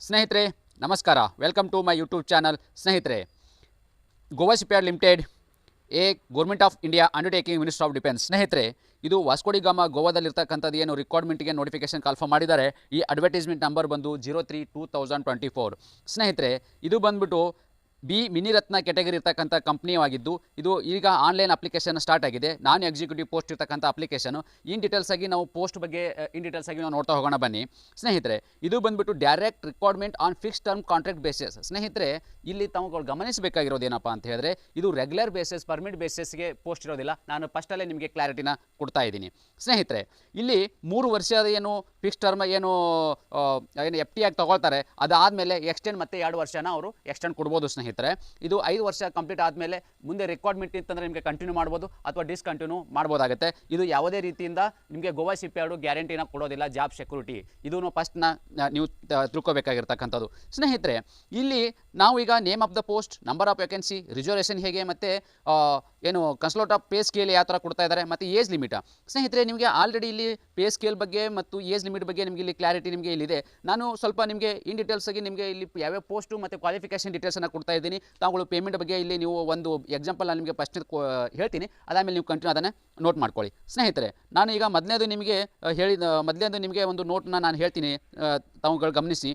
ಸ್ನೇಹಿತರೆ ನಮಸ್ಕಾರ, welcome to my YouTube channel. ಸ್ನೇಹಿತರೆ, Goa shipyard limited a government of India undertaking minister of defence. ಸ್ನೇಹಿತರೆ, ಇದು ವಾಸ್ಕೋಡಿ ಗಾಮಾ ಗೋವಾದಲ್ಲಿರ್ತಕ್ಕಂಥದ್ದು ಏನು ರಿಕ್ವೈರ್ಮೆಂಟ್ಗೆ ನೋಟಿಫಿಕೇಶನ್ ಕಾಲ್ಫರ್ ಮಾಡಿದ್ದಾರೆ. ಈ ಅಡ್ವರ್ಟೈಸ್ಮೆಂಟ್ ನಂಬರ್ ಬಂದು 03/2024. ಸ್ನೇಹಿತರೆ, ಇದು ಬಂದ್ಬಿಟ್ಟು ಬಿ ಮಿನಿರತ್ನ ಕೆಟಗರಿ ಇರ್ತಕ್ಕಂಥ ಕಂಪ್ನಿಯಾಗಿದ್ದು ಇದು ಈಗ ಆನ್ಲೈನ್ ಅಪ್ಲಿಕೇಶನ್ ಸ್ಟಾರ್ಟ್ ಆಗಿದೆ. ನಾನ್ ಎಕ್ಸಿಕ್ಯೂಟಿವ್ ಪೋಸ್ಟ್ ಇರ್ತಕ್ಕಂಥ ಅಪ್ಲಿಕೇಶನು. ಇನ್ ಡೀಟೇಲ್ಸ್ ಆಗಿ ನಾವು ಪೋಸ್ಟ್ ಬಗ್ಗೆ ನಾವು ನೋಡ್ತಾ ಹೋಗೋಣ ಬನ್ನಿ. ಸ್ನೇಹಿತರೆ, ಇದು ಬಂದ್ಬಿಟ್ಟು direct requirement on fix term contract basis. ಸ್ನೇಹಿತರೆ, ಇಲ್ಲಿ ತಾವುಗಳು ಗಮನಿಸಬೇಕಾಗಿರೋದು ಏನಪ್ಪ ಅಂತ ಹೇಳಿದ್ರೆ, ಇದು ರೆಗ್ಯುಲರ್ ಬೇಸಿಸ್ ಪರ್ಮಿಟ್ ಬೇಸಿಸ್ಗೆ ಪೋಸ್ಟ್ ಇರೋದಿಲ್ಲ. ನಾನು ಫಸ್ಟಲ್ಲೇ ನಿಮಗೆ ಕ್ಲಾರಿಟಿನ ಕೊಡ್ತಾ ಇದ್ದೀನಿ. ಸ್ನೇಹಿತರೆ, ಇಲ್ಲಿ 3 ವರ್ಷದ ಏನು ಫಿಕ್ಸ್ ಟರ್ಮ್ ಏನು FT ಆಗಿ ತಗೊಳ್ತಾರೆ, ಅದಾದಮೇಲೆ ಎಕ್ಸ್ಟೆಂಡ್ ಮತ್ತೆ 2 ವರ್ಷನ ಅವರು ಎಕ್ಸ್ಟೆಂಡ್ ಕೊಡ್ಬೋದು. ಸ್ನೇಹಿತರೆ, ಇದು 5 ವರ್ಷ ಕಂಪ್ಲೀಟ್ ಆದಮೇಲೆ ಮುಂದೆ ರಿಕ್ವೈರ್ಮೆಂಟ್ ಇತ್ತಂದರೆ ನಿಮಗೆ ಕಂಟಿನ್ಯೂ ಮಾಡ್ಬೋದು ಅಥವಾ ಡಿಸ್ಕಂಟಿನ್ಯೂ ಮಾಡ್ಬೋದಾಗುತ್ತೆ. ಇದು ಯಾವುದೇ ರೀತಿಯಿಂದ ನಿಮಗೆ ಗೋವಾ ಶಿಪ್ಯಾರ್ಡು ಗ್ಯಾರಂಟಿನ ಕೊಡೋದಿಲ್ಲ, ಜಾಬ್ ಸೆಕ್ಯೂರಿಟಿ. ಇದನ್ನು ಫಸ್ಟ್ನ ನೀವು ತಿಳ್ಕೊಬೇಕಾಗಿರ್ತಕ್ಕಂಥದ್ದು. ಸ್ನೇಹಿತರೆ, ಇಲ್ಲಿ ನಾವು ಈಗ name of the post, number of vacancy, reservation ಹೇಗೆ, ಮತ್ತು ಏನು ಕನ್ಸಲ್ಟ್ ಆಫ್ ಪೇ ಸ್ಕೇಲ್ ಯಾವ ಥರ ಕೊಡ್ತಾ ಇದ್ದಾರೆ, ಮತ್ತು ಏಜ್ ಲಿಮಿಟ್. ಸ್ನೇಹಿತರೆ, ನಿಮಗೆ ಆಲ್ರೆಡಿ ಇಲ್ಲಿ ಪೇ ಸ್ಕೇಲ್ ಬಗ್ಗೆ ಮತ್ತು ಏಜ್ ಲಿಮಿಟ್ ಬಗ್ಗೆ ನಿಮಗೆ ಇಲ್ಲಿ ಕ್ಲಾರಿಟಿ ನಿಮಗೆ ಇಲ್ಲಿದೆ. ನಾನು ಸ್ವಲ್ಪ ನಿಮಗೆ ಇನ್ ಡೀಟೇಲ್ಸ್ ಆಗಿ ನಿಮಗೆ ಇಲ್ಲಿ ಯಾವ್ಯಾವ ಪೋಸ್ಟು ಮತ್ತು ಕ್ವಾಲಿಫಿಕೇಷನ್ ಡೀಟೇಲ್ಸನ್ನು ಕೊಡ್ತಾ ಇದ್ದೀನಿ. ತಾವುಗಳು ಪೇಮೆಂಟ್ ಬಗ್ಗೆ ಇಲ್ಲಿ ನೀವು ಒಂದು ಎಕ್ಸಾಂಪಲ್ ನಾನು ನಿಮಗೆ ಫಸ್ಟ್ ಹೇಳ್ತೀನಿ, ಅದಾದಮೇಲೆ ನೀವು ಕಂಟಿನ್ಯೂ ಅದನ್ನು ನೋಟ್ ಮಾಡ್ಕೊಳ್ಳಿ. ಸ್ನೇಹಿತರೆ, ನಾನು ಈಗ ಮೊದಲನೇದು ನಿಮಗೆ ಒಂದು ನೋಟ್ನ ನಾನು ಹೇಳ್ತೀನಿ, ತಾವುಗಳು ಗಮನಿಸಿ.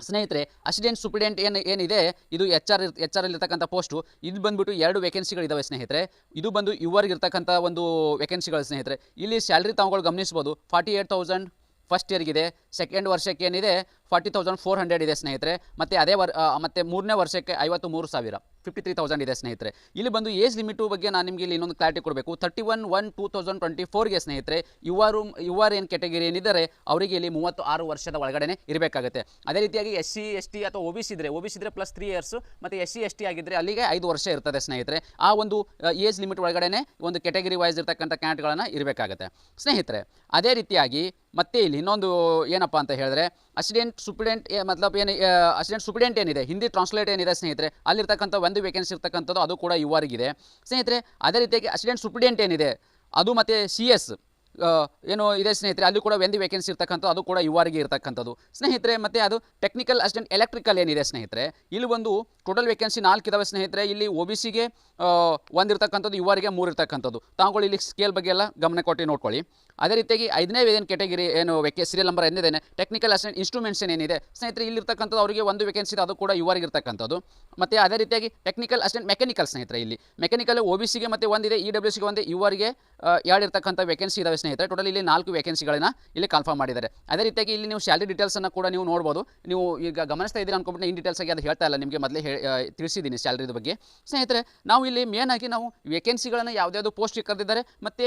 ಸ್ನೇಹಿತರೆ, ಅಸಿಸ್ಟೆಂಟ್ ಸೂಪ್ರಿಡೆಂಟ್ ಏನಿದೆ, ಇದು ಎಚ್ ಆರ್ ಇರ್ತಕ್ಕಂಥ ಪೋಸ್ಟು. ಇದು ಬಂದುಬಿಟ್ಟು 2 ವೇಕೆನ್ಸಿಗಳಿದ್ದಾವೆ. ಸ್ನೇಹಿತರೆ, ಇದು ಬಂದು ಇರ್ತಕ್ಕಂಥ ಒಂದು ವೇಕೆನ್ಸಿಗಳು. ಸ್ನೇಹಿತರೆ, ಇಲ್ಲಿ ಸ್ಯಾಲ್ರಿ ತಾವುಗಳು ಗಮನಿಸ್ಬೋದು. 48,000 ಫಸ್ಟ್ ಇಯರ್ಗಿದೆ. ಸೆಕೆಂಡ್ ವರ್ಷಕ್ಕೆ ಏನಿದೆ 40,400 ಇದೆ ಸ್ನೇಹಿತರೆ. ಮತ್ತು ಮತ್ತು 3ನೇ ವರ್ಷಕ್ಕೆ 53,000 53,000 ಇದೆ ಸ್ನೇಹಿತರೆ. ಇಲ್ಲಿ ಬಂದು ಏಜ್ ಲಿಮಿಟು ಬಗ್ಗೆ ನಾನು ನಿಮಗೆ ಇಲ್ಲಿ ಇನ್ನೊಂದು ಕ್ಲಾರಿಟಿ ಕೊಡಬೇಕು. 31/1/2024ಗೆ ಸ್ನೇಹಿತರೆ ಇವರು ಏನು ಕೆಟಗರಿ ಏನಿದ್ದಾರೆ ಅವರಿಗೆ ಇಲ್ಲಿ 36 ವರ್ಷದ ಒಳಗಡೆ ಇರಬೇಕಾಗುತ್ತೆ. ಅದೇ ರೀತಿಯಾಗಿ SC ST ಅಥವಾ OBC ಇದ್ದರೆ ಪ್ಲಸ್ 3 ಇಯರ್ಸು, ಮತ್ತು SC ST ಆಗಿದ್ದರೆ ಅಲ್ಲಿಗೆ 5 ವರ್ಷ ಇರ್ತದೆ ಸ್ನೇಹಿತರೆ. ಆ ಒಂದು ಏಜ್ ಲಿಮಿಟ್ ಒಳಗಡೆ ಒಂದು ಕೆಟಗರಿ ವೈಸ್ ಇರ್ತಕ್ಕಂಥ ಕ್ಯಾಂಡಿಡೇಟ್ಗಳನ್ನು ಇರಬೇಕಾಗುತ್ತೆ ಸ್ನೇಹಿತರೆ. ಅದೇ ರೀತಿಯಾಗಿ ಮತ್ತೆ ಇಲ್ಲಿ ಇನ್ನೊಂದು ಏನಪ್ಪ ಅಂತ ಹೇಳಿದ್ರೆ, ಅಸಿಸ್ಟೆಂಟ್ ಸೂಪ್ರಿಡೆಂಟ್ ಅಸಿಸ್ಟೆಂಟ್ ಸೂಪ್ರಿಡೆಂಟ್ ಏನಿದೆ, ಹಿಂದಿ ಟ್ರಾನ್ಸ್ಲೇಟ್ ಏನಿದೆ ಸ್ನೇಹಿತರೆ, ಅಲ್ಲಿರ್ತಕ್ಕಂಥ ಒಂದು ವೇಕೆನ್ಸಿ ಇರ್ತಕ್ಕಂಥದ್ದು ಅದು ಕೂಡ ಇವರಿಗಿದೆ ಸ್ನೇಹಿತರೆ. ಅದೇ ರೀತಿಯಾಗಿ ಅಸಿಸ್ಟೆಂಟ್ ಸೂಪ್ರಿಡೆಂಟ್ ಏನಿದೆ ಅದು ಮತ್ತು CS ಏನು ಇದೆ ಸ್ನೇಹಿತರೆ, ಅಲ್ಲಿ ಕೂಡ ಒಂದು ವೇಕೆನ್ಸಿ ಇರ್ತಕ್ಕಂಥದ್ದು ಅದು ಕೂಡ ಇವರಿಗೆ ಇರ್ತಕ್ಕಂಥದ್ದು ಸ್ನೇಹಿತರೆ. ಮತ್ತು ಅದು ಟೆಕ್ನಿಕಲ್ ಅಸಿಸ್ಟೆಂಟ್ ಎಲೆಕ್ಟ್ರಿಕಲ್ ಏನಿದೆ ಸ್ನೇಹಿತರೆ, ಇಲ್ಲಿ ಒಂದು ಟೋಟಲ್ ವೇಕೆನ್ಸಿ 4 ಇದಾವೆ ಸ್ನೇಹಿತರೆ. ಇಲ್ಲಿ OBCಗೆ 1 ಇರ್ತಕ್ಕಂಥದ್ದು, ಇವರಿಗೆ 3 ಇರ್ತಕ್ಕಂಥದ್ದು. ತಾವುಗಳು ಇಲ್ಲಿ ಸ್ಕೇಲ್ ಬಗ್ಗೆ ಎಲ್ಲ ಗಮನ ಕೊಟ್ಟು ನೋಡ್ಕೊಳ್ಳಿ. ಅದೇ ರೀತಿಯಾಗಿ 5ನೇ ಏನು ಕೆಟಗರಿ ಏನು ಸೀರಿಯಲ್ ನಂಬರ್ ಏನಿದೆ ಟೆಕ್ನಿಕಲ್ ಅಸಿಸ್ಟೆಂಟ್ ಇನ್ಸ್ಟ್ರೂಮೆಂಟ್ಸ್ ಏನಿದೆ ಸ್ನೇಹಿತರೆ, ಇಲ್ಲಿರ್ತಕ್ಕಂಥದ್ದು ಅವರಿಗೆ 1 ವೇಕೆನ್ಸಿ ಇದೆ, ಅದು ಕೂಡ ಇವರಿಗೆ ಇರ್ತಕ್ಕಂಥದ್ದು. ಮತ್ತು ಅದೇ ರೀತಿಯಾಗಿ ಟೆಕ್ನಿಕಲ್ ಅಸಿಸ್ಟೆಂಟ್ ಮೆಕ್ಯಾನಿಕಲ್ ಸ್ನೇಹಿತರೆ, ಇಲ್ಲಿ ಮೆಕ್ಯಾನಿಕಲ್ OBCಗೆ ಮತ್ತು 1 ಇದೆ, EWCಗೆ 1, ಇವರಿಗೆ 2 ಇರ್ತಕ್ಕಂಥ ವೇಕೆನ್ಸಿ ಇದಾವೆ ಸ್ನೇಹಿತರೆ. ಟೋಟಲ್ ಇಲ್ಲಿ 4 ವೇಕೆನ್ಸಿಗಳನ್ನ ಇಲ್ಲಿ ಕಾನ್ಫರ್ಮ್ ಮಾಡಿದ್ದಾರೆ. ಅದೇ ರೀತಿಯಾಗಿ ಇಲ್ಲಿ ನೀವು ಸ್ಯಾಲರಿ ಡೀಟೇಲ್ಸನ್ನು ಕೂಡ ನೀವು ನೋಡ್ಬೋದು. ನೀವು ಈಗ ಗಮನಿಸ್ತಾ ಇದ್ದೀರಿ ಅನ್ಕೊಂಬಿಟ್ಟು ಇನ್ ಡೀಟೇಲ್ಸ್ ಆಗಿ ಅದು ಹೇಳ್ತಾ ಇಲ್ಲ, ನಿಮಗೆ ಮೊದಲೇ ತಿಳಿಸಿದ್ದೀನಿ ಸ್ಯಾಲರಿದ ಬಗ್ಗೆ ಸ್ನೇಹಿತರೆ. ನಾವು ಇಲ್ಲಿ ಮೇನ್ ಆಗಿ ನಾವು ವೇಕೆನ್ಸಿಗಳನ್ನು ಯಾವ್ದಾವುದು ಪೋಸ್ಟಿಗೆ ಕರೆದಿದ್ದಾರೆ ಮತ್ತು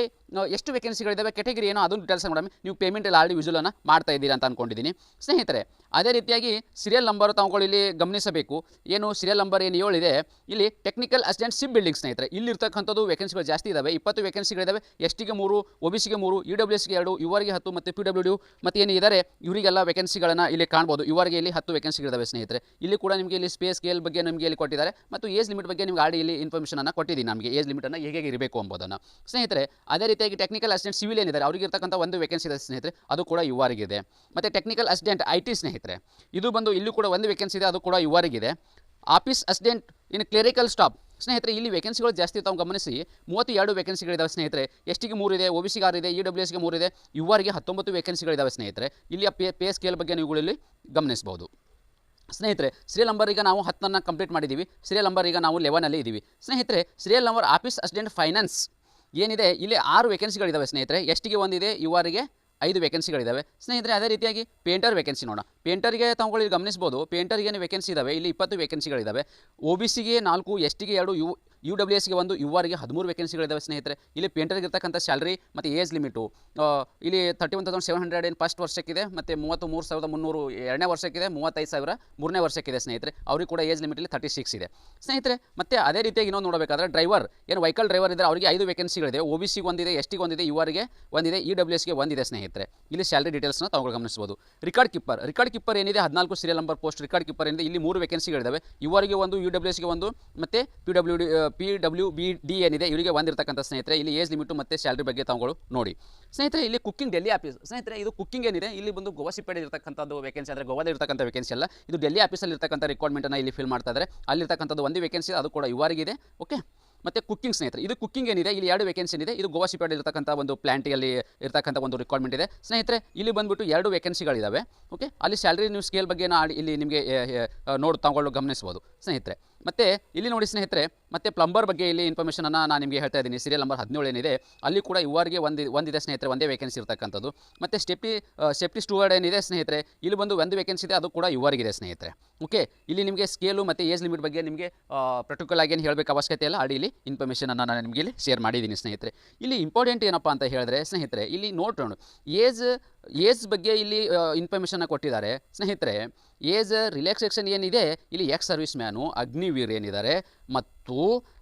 ಎಷ್ಟು ವೇಕೆನ್ಸಿಗಳಿದ್ದಾವೆ, ಕೆಟಗರಿ ಏನೋ ಅದನ್ನು ಡೀಟೇಲ್ಸ್ ನೋಡೋಣ. ನೀವು ಪೇಮೆಂಟ್ ಎಲ್ಲ ಆಲ್ರೆಡಿ ವಿಜುವಲನ್ನು ಮಾಡ್ತಾ ಇದ್ದೀರಿ ಅಂತ ಅಂದ್ಕೊಂಡಿದ್ದೀನಿ ಸ್ನೇಹಿತರೆ. ಅದೇ ರೀತಿಯಾಗಿ ಸೀರಿಯಲ್ ನಂಬರ್ ತಾವುಗಳು ಇಲ್ಲಿ ಗಮನಿಸಬೇಕು. ಏನು ಸೀರಿಯಲ್ ನಂಬರ್ ಏನು 7 ಇದೆ, ಇಲ್ಲಿ ಟೆಕ್ನಿಕಲ್ ಅಸಿಸ್ಟೆಂಟ್ ಶಿಪ್ ಬಿಲ್ಡಿಂಗ್ ಸ್ನೇಹಿತರೆ, ಇಲ್ಲಿರ್ತಕ್ಕಂಥದ್ದು ವೇಕೆನ್ಸಿಗಳು ಜಾಸ್ತಿ ಇದ್ದಾವೆ. 20 ವೇಕೆನ್ಸಿಗಳಿದ್ದಾವೆ. STಗೆ 3, OBCಗೆ 3, EWCಗೆ 2, ಇವರಿಗೆ 10 ಮತ್ತು PWD ಮತ್ತು ಏನು ಇದ್ದಾರೆ ಇವರಿಗೆಲ್ಲ ವೇಕೆನ್ಸಿಗಳನ್ನು ಇಲ್ಲಿ ಕಾಣ್ಬೋದು. ಇವರಿಗೆ ಇಲ್ಲಿ 10 ವೇಕೆನ್ಸಿಗಳಿದ್ದಾವೆ ಸ್ನೇಹಿತರೆ. ಇಲ್ಲಿ ಕೂಡ ನಿಮಗೆ ಇಲ್ಲಿ ಸ್ಪೇಸ್ ಸ್ಕೇಲ್ ಬಗ್ಗೆ ನಿಮಗೆ ಇಲ್ಲಿ ಕೊಟ್ಟಿದ್ದಾರೆ, ಮತ್ತು ಏಜ್ ಲಿಮಿಟ್ ಬಗ್ಗೆ ನಿಮಗೆ ಆಲ್ರೆಡಿ ಇಲ್ಲಿ ಇನ್ಫಾರ್ಮೇಷನನ್ನು ಕೊಟ್ಟಿದ್ದೀನಿ, ನಮಗೆ ಏಜ್ ಲಿಮಿಟನ್ನು ಹೇಗೆ ಇರಬೇಕು ಎಂಬುದನ್ನು ಸ್ನೇಹಿತರೆ. ಅದೇ ರೀತಿಯಾಗಿ ಟೆಕ್ನಿಕಲ್ ಅಸಿಸ್ಟೆಂಟ್ ಸಿವಿಲ್ ಏನಿದ್ದಾರೆ ಅವರಿಗೆ ಇರ್ತಕ್ಕಂಥ 1 ವೇಕೆನ್ಸಿ ಇದೆ ಸ್ನೇಹಿತರೆ, ಅದು ಕೂಡ ಇವರಿಗಿದೆ. ಮತ್ತು ಟೆಕ್ನಿಕಲ್ ಅಸಿಸ್ಟೆಂಟ್ IT ಸ್ನೇಹಿತರೆ, ಇದು ಬಂದು ಇಲ್ಲಿ ಕೂಡ 1 ವೇಕೆನ್ಸಿ ಇದೆ, ಅದು ಕೂಡ ಇವರಿಗಿದೆ. Office assistant in clerical staff ಸ್ನೇಹಿತರೆ, ಇಲ್ಲಿ ವೇಕೆನ್ಸಿಗಳು ಜಾಸ್ತಿ ತಾವು ಗಮನಿಸಿ. 32 ವೇಕೆನ್ಸಿಗಳಿದ್ದಾವೆ ಸ್ನೇಹಿತರೆ. STಗೆ 3 ಇದೆ, OBCಗೆ 6 ಇದೆ, EWCಗೆ 3 ಇದೆ, ಇವರಿಗೆ 19 ವೇಕೆನ್ಸಿಗಳಿದ್ದಾವೆ ಸ್ನೇಹಿತರೆ. ಇಲ್ಲಿ ಪೇ ಸ್ಕೇಲ್ ಬಗ್ಗೆ ನೀವುಗಳು ಇಲ್ಲಿ ಗಮನಿಸಬಹುದು ಸ್ನೇಹಿತರೆ. ಸೀರಿಯಲ್ ನಂಬರ್ ಈಗ ನಾವು 10 ಕಂಪ್ಲೀಟ್ ಮಾಡಿದ್ದೀವಿ. ಸೀರಿಯಲ್ ನಂಬರ್ ಈಗ ನಾವು 11 ಇದ್ದೀವಿ ಸ್ನೇಹಿತರೆ. Serial number office assistant finance ಏನಿದೆ, ಇಲ್ಲಿ 6 ವೇಕೆನ್ಸಿಗಳಿದ್ದಾವೆ ಸ್ನೇಹಿತರೆ. STಗೆ 1 ಇದೆ, ಇವರಿಗೆ 5 ವೇಕೆನ್ಸಿಗಳಿದ್ದಾವೆ ಸ್ನೇಹಿತರೆ. ಅದೇ ರೀತಿಯಾಗಿ ಪೇಂಟರ್ ವೇಕೆನ್ಸಿ ನೋಡೋಣ. ಪೇಂಟರ್ಗೆ ತಾವುಗಳು ಗಮನಿಸ್ಬೋದು, ಪೇಂಟರ್ಗೆ ಏನು ವೇಕೆನ್ಸಿ ಇದ್ದಾವೆ, ಇಲ್ಲಿ 20 ವೇಕೆನ್ಸಿಗಳಿದ್ದಾವೆ. OBCಗೆ 4, STಗೆ 2, UWSಗೆ 1, ಇವರಿಗೆ 13 ವೇಕೆನ್ಸಿಗಳಿದ್ದಾವೆ ಸ್ನೇಹಿತರೆ. ಇಲ್ಲಿ ಪೇಂಟರ್ಗೆ ಇರ್ತಕ್ಕಂಥ ಸ್ಯಾಲ್ರಿ ಮತ್ತು ಏಜ್ ಲಿಮಿಟು ಇಲ್ಲಿ 31,700 ಏನು ಫಸ್ಟ್ ವರ್ಷಕ್ಕಿದೆ, ಮತ್ತು 33,300 2ನೇ ವರ್ಷಕ್ಕಿದೆ, 35,000 3ನೇ ವರ್ಷಕ್ಕಿದೆ ಸ್ನೇಹಿತರೆ. ಅವ್ರಿಗೆ ಕೂಡ ಏಜ್ ಲಿಮಿಟ್ ಇಲ್ಲಿ 36 ಇದೆ ಸ್ನೇಹಿತರೆ. ಮತ್ತು ಅದೇ ರೀತಿಯಾಗಿ ಇನ್ನೊಂದು ನೋಡಬೇಕಾದ್ರೆ ಡ್ರೈವರ್ ಏನು ವೆಹಿಕಲ್ ಡ್ರೈವರ್ ಇದ್ದರೆ ಅವರಿಗೆ 5 ವೇಕೆನ್ಸಿಗಳಿದೆ. OBCಗೆ 1 ಇದೆ, STಗೆ 1 ಇದೆ, ಇವರಿಗೆ 1 ಇದೆ, EWSಗೆ 1 ಇದೆ ಸ್ನೇಹಿತರೆ. ಇಲ್ಲಿ ಸ್ಯಾಲರಿ ಡೀಟೇಲ್ಸ್ನ ತಾವುಗಳು ಗಮನಿಸಬಹುದು. ರಿಕಾರ್ಡ್ ಕೀಪರ್ ಏನಿದೆ 14 serial number post record keeper ಏನಿದೆ, ಇಲ್ಲಿ 3 ವೇಕೆನ್ಸಿಗಳಿದ್ದಾವೆ. ಇವರಿಗೆ 1, UWSಗೆ 1 ಮತ್ತು PWBD ಏನಿದೆ ಇವರಿಗೆ ಒಂದಿರ್ತಕ್ಕಂಥ ಸ್ನೇಹಿತರೆ ಇಲ್ಲಿ ಏಜ್ ಲಿಮಿಟು ಮತ್ತು ಸ್ಯಾಲ್ರಿ ಬಗ್ಗೆ ತಾವುಗಳು ನೋಡಿ ಸ್ನೇಹಿತರೆ. ಇಲ್ಲಿ ಕುಕ್ಕಿಂಗ್ ಡೆಲ್ಲಿ ಆಫೀಸ್ ಸ್ನೇಹಿತರೆ, ಇದು ಕುಕ್ಕಿಂಗ್ ಏನಿದೆ ಇಲ್ಲಿ ಬಂದು ಗೋವಾಸಿಪೇಟೆ ಇರತಕ್ಕಂಥದ್ದು ವೇಕೆನ್ಸಿ, ಅಂದರೆ ಗೋವಾದ ಇರತಕ್ಕಂಥ ವೇಕೆನ್ಸಿ ಅಲ್ಲ, ಇದು ಡೆಲ್ಲಿ ಆಫೀಸಲ್ಲಿ ಇರತಕ್ಕಂಥ ರಿಕ್ವೈರ್ಮೆಂಟನ್ನು ಇಲ್ಲಿ ಫಿಲ್ ಮಾಡ್ತಾ ಇದ್ದಾರೆ. ಅಲ್ಲಿರ್ತಕ್ಕಂಥದ್ದು ಒಂದು ವೇಕೆನ್ಸಿ, ಅದು ಕೂಡ ಇವರಿಗಿದೆ. ಓಕೆ, ಮತ್ತು ಕುಕ್ಕಿಂಗ್ ಸ್ನೇಹಿತರೆ, ಇದು ಕುಕ್ಕಿಂಗ್ ಏನಿದೆ ಇಲ್ಲಿ 2 ವೇಕೆನ್ಸಿ ಇದೆ. ಇದು ಗೋವಾಸಿಪೇಟೆ ಇರತಕ್ಕಂಥ ಒಂದು ಪ್ಲಾಂಟಿಯಲ್ಲಿ ಇರತಕ್ಕಂಥ ಒಂದು ರಿಕ್ವೈರ್ಮೆಂಟ್ ಇದೆ ಸ್ನೇಹಿತರೆ. ಇಲ್ಲಿ ಬಂದುಬಿಟ್ಟು 2 ವೇಕೆನ್ಸಿಗಳಿದ್ದಾವೆ. ಓಕೆ, ಅಲ್ಲಿ ಸ್ಯಾಲ್ರಿ ನೀವು ಸ್ಕೇಲ್ ಬಗ್ಗೆ ಇಲ್ಲಿ ನಿಮಗೆ ತಗೊಳ್ಳೋ ಗಮನಿಸ್ಬೋದು ಸ್ನೇಹಿತರೆ. ಮತ್ತು ಇಲ್ಲಿ ನೋಡಿ ಸ್ನೇಹಿತರೆ, ಮತ್ತು ಪ್ಲಂಬರ್ ಬಗ್ಗೆ ಇಲ್ಲಿ ಇನ್ಫಾರ್ಮೇಷನನ್ನು ನಾನು ನಿಮಗೆ ಹೇಳ್ತಾ ಇದ್ದೀನಿ. ಸೀರಿಯಲ್ ನಂಬರ್ 17 ಏನಿದೆ ಅಲ್ಲಿ ಕೂಡ ಇವರಿಗೆ ಒಂದಿದೆ ಸ್ನೇಹಿತರೆ, ಒಂದೇ ವೇಕೆನ್ಸಿ ಇರತಕ್ಕಂಥದ್ದು. ಮತ್ತು ಸೇಫ್ಟಿ ಸ್ಟೂವರ್ಡ್ ಏನಿದೆ ಸ್ನೇಹಿತರೆ, ಇಲ್ಲಿ ಬಂದು ಒಂದು ವೇಕೆನ್ಸಿ ಇದೆ, ಅದು ಕೂಡ ಇವರಿಗಿದೆ ಸ್ನೇಹಿತರೆ. ಓಕೆ, ಇಲ್ಲಿ ನಿಮಗೆ ಸ್ಕೇಲು ಮತ್ತು ಏಜ್ ಲಿಮಿಟ್ ಬಗ್ಗೆ ನಿಮಗೆ ಪರ್ಟಿಕ್ಯುಲರ್ ಆಗಿ ಏನು ಹೇಳಬೇಕು ಅವಶ್ಯಕತೆ ಇಲ್ಲ, ಅಲ್ಲಿ ಇಲ್ಲಿ ಇನ್ಫಾರ್ಮೇಷನನ್ನು ನಾನು ನಿಮಗೆ ಇಲ್ಲಿ ಶೇರ್ ಮಾಡಿದ್ದೀನಿ ಸ್ನೇಹಿತರೆ. ಇಲ್ಲಿ ಇಂಪಾರ್ಟೆಂಟ್ ಏನಪ್ಪ ಅಂತ ಹೇಳಿದ್ರೆ ಸ್ನೇಹಿತರೆ, ಇಲ್ಲಿ ನೋಡೋಣ ಏಜ್ ಬಗ್ಗೆ ಇಲ್ಲಿ ಇನ್ಫಾರ್ಮೇಷನ್ನ ಕೊಟ್ಟಿದ್ದಾರೆ ಸ್ನೇಹಿತರೆ. ಏಜ್ ರಿಲ್ಯಾಕ್ಸೇಷನ್ ಏನಿದೆ ಇಲ್ಲಿ ಎಕ್ಸ್ ಸರ್ವಿಸ್ ಮ್ಯಾನು, ಅಗ್ನಿವೀರ್ ಏನಿದ್ದಾರೆ ಮತ್ತು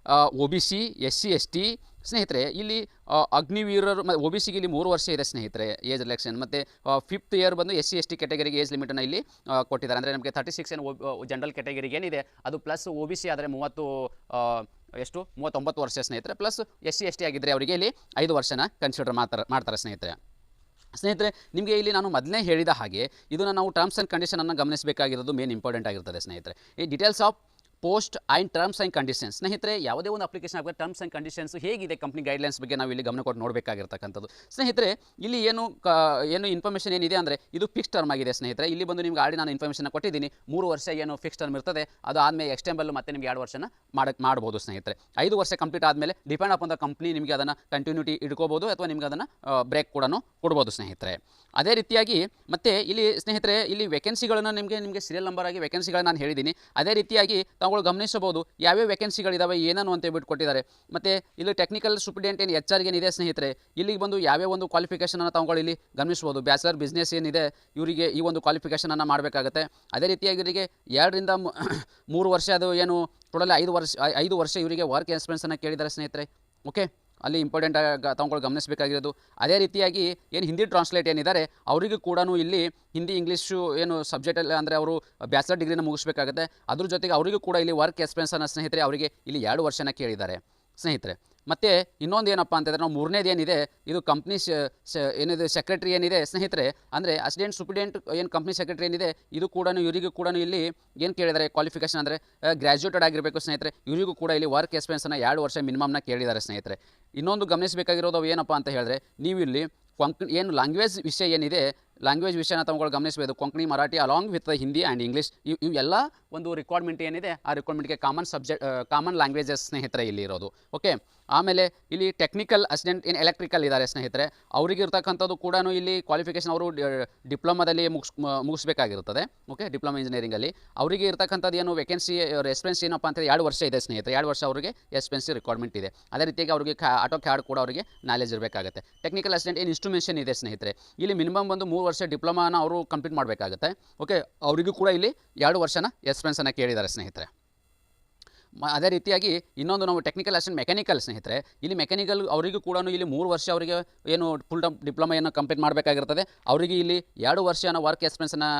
OBC SC ST ಸ್ನೇಹಿತರೆ. ಇಲ್ಲಿ ಅಗ್ನಿವೀರರು OBCಗೆ ಇಲ್ಲಿ 3 ವರ್ಷ ಇದೆ ಸ್ನೇಹಿತರೆ ಏಜ್ ರಿಲ್ಯಾಕ್ಸೇಷನ್. ಮತ್ತು 5th ಇಯರ್ ಬಂದು SC ST ಕ್ಯಾಟಗರಿಗೆ ಏಜ್ ಲಿಮಿಟನ್ನು ಇಲ್ಲಿ ಕೊಟ್ಟಿದ್ದಾರೆ. ಅಂದರೆ ನಮಗೆ 36 ಏನು ಜನರಲ್ ಕ್ಯಾಟಗರಿಗೆ ಏನಿದೆ ಅದು ಪ್ಲಸ್ OBC ಆದರೆ 39 ವರ್ಷ ಸ್ನೇಹಿತರೆ. ಪ್ಲಸ್ SC ST ಆಗಿದ್ದರೆ ಅವರಿಗೆ ಇಲ್ಲಿ 5 ವರ್ಷನ ಕನ್ಸಿಡರ್ ಮಾಡ್ತಾರೆ ಸ್ನೇಹಿತರೆ. ನಿಮಗೆ ಇಲ್ಲಿ ನಾನು ಮೊದಲೇ ಹೇಳಿದ ಹಾಗೆ ಇದನ್ನು ನಾವು ಟರ್ಮ್ಸ್ ಆ್ಯಂಡ್ ಕಂಡೀಷನನ್ನು ಗಮನಿಸಬೇಕಾಗಿರೋದು ಮೇನ್ ಇಂಪಾರ್ಟೆಂಟ್ ಆಗಿರ್ತದೆ ಸ್ನೇಹಿತರೆ. ಈ details of post and terms and conditions ಸ್ನೇಹಿತರೆ, ಯಾವುದೇ ಒಂದು ಅಪ್ಲಿಕೇಶನ್ ಆಗಬೇಕು ಟರ್ಮ್ಸ್ ಆ್ಯಂಡ್ ಕಂಡೀಷನ್ಸ್ ಹೇಗಿದೆ ಕಂಪ್ನಿ ಗೈಡ್ಲೈನ್ಸ್ ಬಗ್ಗೆ ನಾವು ಇಲ್ಲಿ ಗಮನ ಕೊಟ್ಟು ನೋಡಬೇಕಾಗಿರ್ತಕ್ಕಂಥದ್ದು ಸ್ನೇಹಿತರೆ. ಇಲ್ಲಿ ಏನು ಇನ್ಫಾರ್ಮೇಷನ್ ಏನಿದೆ ಅಂದರೆ ಇದು ಫಿಕ್ಸ್ ಟರ್ಮ್ ಆಗಿದೆ ಸ್ನೇಹಿತರೆ. ಇಲ್ಲಿ ಬಂದು ನಿಮ್ಗೆ ಆಲ್ರೆಡಿ ನಾನು ಇನ್ಫಾರ್ಮೇಷನ್ ಕೊಟ್ಟಿದ್ದೀನಿ. 3 ವರ್ಷ ಏನು ಫಿಕ್ಸ್ ಟರ್ಮ್ ಇರ್ತದೆ, ಅದು ಆದಮೇಲೆ ಎಕ್ಸ್ಟೆಂಬಲ್ ಮತ್ತೆ ನಿಮಗೆ 2 ವರ್ಷನ ಮಾಡ್ಬೋದು ಸ್ನೇಹಿತರೆ. 5 ವರ್ಷ ಕಂಪ್ಲೀಟ್ ಆದಮೇಲೆ ಡಿಪೆಂಡ್ ಅಪಾನ್ ದ ಕಂಪ್ನಿ ನಿಮಗೆ ಅದನ್ನು ಕಂಟಿನ್ಯೂಟಿ ಇಟ್ಕೋಬೋದು ಅಥವಾ ನಿಮ್ಗೆ ಅದನ್ನು ಬ್ರೇಕ್ ಕೂಡ ಕೊಡ್ಬೋದು ಸ್ನೇಹಿತರೆ. ಅದೇ ರೀತಿಯಾಗಿ ಮತ್ತೆ ಇಲ್ಲಿ ಸ್ನೇಹಿತರೆ ಇಲ್ಲಿ ವೇಕೆನ್ಸಿಗಳನ್ನು ನಿಮಗೆ ಸೀರಿಯಲ್ ನಂಬರ್ ಆಗಿ ವೇಕೆನ್ಸಿಗಳನ್ನ ನಾನು ಹೇಳಿದ್ದೀನಿ. ಅದೇ ರೀತಿಯಾಗಿ ತಾವುಗಳು ಗಮನಿಸಬಹುದು ಯಾವ್ಯಾವ ವೇಕೆನ್ಸಿಗಳಿದ್ದಾವೆ ಏನೇನು ಅಂತ ಹೇಳ್ಬಿಟ್ಟು ಕೊಟ್ಟಿದ್ದಾರೆ. ಮತ್ತು ಇಲ್ಲಿ ಟೆಕ್ನಿಕಲ್ ಸೂಪರಿಂಟೆಂಡೆಂಟ್ ಏನು HR ಏನಿದೆ ಸ್ನೇಹಿತರೆ, ಇಲ್ಲಿಗೆ ಬಂದು ಯಾವ್ಯಾವ ಒಂದು ಕ್ವಾಲಿಫಿಕೇಷನನ್ನು ತಾವುಗಳು ಇಲ್ಲಿ ಗಮನಿಸ್ಬೋದು. ಬ್ಯಾಚಲರ್ ಬಿಸ್ನೆಸ್ ಏನಿದೆ ಇವರಿಗೆ ಈ ಒಂದು ಕ್ವಾಲಿಫಿಕೇಷನನ್ನು ಮಾಡಬೇಕಾಗತ್ತೆ. ಅದೇ ರೀತಿಯಾಗಿ ಇವರಿಗೆ 2 ರಿಂದ 3 ವರ್ಷ, ಅದು ಏನು ಟೋಟಲ್ 5 ವರ್ಷ ಇವರಿಗೆ ವರ್ಕ್ ಎಕ್ಸ್ಪೀರಿಯನ್ಸನ್ನು ಕೇಳಿದ್ದಾರೆ ಸ್ನೇಹಿತರೆ. ಓಕೆ, ಅಲ್ಲಿ ಇಂಪಾರ್ಟೆಂಟ್ ತಾವುಗಳು ಗಮನಿಸಬೇಕಾಗಿರೋದು. ಅದೇ ರೀತಿಯಾಗಿ ಏನು ಹಿಂದಿ ಟ್ರಾನ್ಸ್ಲೇಟ್ ಏನಿದ್ದಾರೆ ಅವರಿಗೂ ಕೂಡ ಇಲ್ಲಿ ಹಿಂದಿ ಇಂಗ್ಲೀಷು ಏನು ಸಬ್ಜೆಕ್ಟಲ್ಲಿ ಅಂದರೆ ಅವರು ಬ್ಯಾಚಲರ್ ಡಿಗ್ರಿನ ಮುಗಿಸ್ಬೇಕಾಗುತ್ತೆ. ಅದ್ರ ಜೊತೆಗೆ ಅವರಿಗೂ ಕೂಡ ಇಲ್ಲಿ ವರ್ಕ್ ಎಕ್ಸ್ಪೀರಿಯನ್ಸನ್ನು ಸ್ನೇಹಿತರೆ ಅವರಿಗೆ ಇಲ್ಲಿ 2 ವರ್ಷನ ಕೇಳಿದ್ದಾರೆ ಸ್ನೇಹಿತರೆ. ಮತ್ತು ಇನ್ನೊಂದು ಏನಪ್ಪ ಅಂತಂದರೆ ನಾವು 3ನೇದು ಏನಿದೆ ಇದು ಕಂಪ್ನಿ ಏನಿದೆ ಸೆಕ್ರೆಟರಿ ಏನಿದೆ ಸ್ನೇಹಿತರೆ, ಅಂದರೆ ಅಸಿಸ್ಟೆಂಟ್ ಸೂಪರಿಂಟೆಂಡೆಂಟ್ ಏನು ಕಂಪ್ನಿ ಸೆಕ್ರೆಟರಿ ಏನಿದೆ ಇದು ಕೂಡ ಇವರಿಗೂ ಕೂಡ ಇಲ್ಲಿ ಏನು ಕೇಳಿದ್ದಾರೆ ಕ್ವಾಲಿಫಿಕೇಷನ್ ಅಂದರೆ ಗ್ರ್ಯಾಜುಯೇಟೆಡ್ ಆಗಿರಬೇಕು ಸ್ನೇಹಿತರೆ. ಇವರಿಗೂ ಕೂಡ ಇಲ್ಲಿ ವರ್ಕ್ ಎಕ್ಸ್ಪೀರಿಯನ್ಸನ್ನು 2 ವರ್ಷ ಮಿನಿಮಮ್ನ ಕೇಳಿದ್ದಾರೆ ಸ್ನೇಹಿತರೆ. ಇನ್ನೊಂದು ಗಮನಿಸಬೇಕಾಗಿರೋದು ಏನಪ್ಪ ಅಂತ ಹೇಳಿದ್ರೆ, ನೀವು ಇಲ್ಲಿ ಏನು ಲ್ಯಾಂಗ್ವೇಜ್ ವಿಷಯ ಏನಿದೆ ಲ್ಯಾಂಗ್ವೇಜ್ ವಿಷಯನ ತಾವುಗಳು ಗಮನಿಸಬೇಕು. Konkani, Marathi along with Hindi and English ಇವೆಲ್ಲ ಒಂದು ರಿಕ್ವೈರ್ಮೆಂಟ್ ಏನಿದೆ ಆ ರಿಕ್ವೈರ್ಮೆಂಟ್ಗೆ ಕಾಮನ್ ಲ್ಯಾಂಗ್ವೇಜಸ್ ಸ್ನೇಹಿತರೆ ಇಲ್ಲಿ ಇರೋದು. ಓಕೆ, ಆಮೇಲೆ ಇಲ್ಲಿ ಟೆಕ್ನಿಕಲ್ ಅಸಿಸ್ಟೆಂಟ್ ಇನ್ ಎಲೆಕ್ಟ್ರಿಕಲ್ ಇದ್ದಾರೆ ಸ್ನೇಹಿತರೆ. ಅವರಿಗೆ ಇರ್ತಕ್ಕಂಥದ್ದು ಕೂಡ ಇಲ್ಲಿ ಕ್ವಾಲಿಫಿಕೇಷನ್ ಅವರು ಡಿಪ್ಲೊಮಾದಲ್ಲಿ ಮುಗಿಸ್ಬೇಕಾಗಿರ್ತದೆ. ಓಕೆ, ಡಿಪ್ಲೊಮಾ ಇಂಜಿನಿಯರಿಂಗಲ್ಲಿ ಅವರಿಗೆ ಇರ್ತಕ್ಕಂಥದ್ದು ಏನು ವೇಕೆನ್ಸಿ ಎಕ್ಸ್ಪೀರಿಯನ್ಸ್ ಏನಪ್ಪ ಅಂತಂದರೆ 2 ವರ್ಷ ಇದೆ ಸ್ನೇಹಿತರೆ. 2 ವರ್ಷ ಅವರಿಗೆ ಎಕ್ಸ್ಪೀರಿಯನ್ಸ್ ರಿಕ್ವೈರ್ಮೆಂಟ್ ಇದೆ. ಅದೇ ರೀತಿಯಾಗಿ ಅವರಿಗೆ ಆಟೋ ಕ್ಯಾಡ್ ಕೂಡ ಅವರಿಗೆ ನಾಲೆಜ್ ಇರಬೇಕಾಗುತ್ತೆ. ಟೆಕ್ನಿಕಲ್ ಅಸಿಸ್ಟೆಂಟ್ ಇನ್ ಇನ್ಸ್ಟ್ರುಮೆಂಟೇಷನ್ ಇದೆ ಸ್ನೇಹಿತರೆ. ಇಲ್ಲಿ ಮಿನಿಮಮ್ ಒಂದು 3 ವರ್ಷ ಡಿಪ್ಲೊಮಾನ ಅವರು ಕಂಪ್ಲೀಟ್ ಮಾಡಬೇಕಾಗುತ್ತೆ. ಓಕೆ, ಅವರಿಗೂ ಕೂಡ ಇಲ್ಲಿ 2 ವರ್ಷನ ಎಕ್ಸ್ಪೀರಿಯನ್ಸನ್ನು ಕೇಳಿದ್ದಾರೆ ಸ್ನೇಹಿತರೆ. ಅದೇ ರೀತಿಯಾಗಿ ಇನ್ನೊಂದು ನಾವು ಟೆಕ್ನಿಕಲ್ ಅಸಿಸ್ಟೆಂಟ್ ಮೆಕ್ಯಾನಿಕಲ್ ಸ್ನೇಹಿತರೆ, ಇಲ್ಲಿ ಮೆಕ್ಯಾನಿಕಲ್ ಅವರಿಗೂ ಕೂಡ ಇಲ್ಲಿ 3 ವರ್ಷ ಅವರಿಗೆ ಏನು ಫುಲ್ ಡಿಪ್ಲೊಮಾ ಏನು ಕಂಪ್ಲೀಟ್ ಮಾಡಬೇಕಾಗಿರ್ತದೆ. ಅವರಿಗೆ ಇಲ್ಲಿ 2 ವರ್ಷನ ವರ್ಕ್ ಎಕ್ಸ್ಪೀರಿಯನ್ಸನ್ನು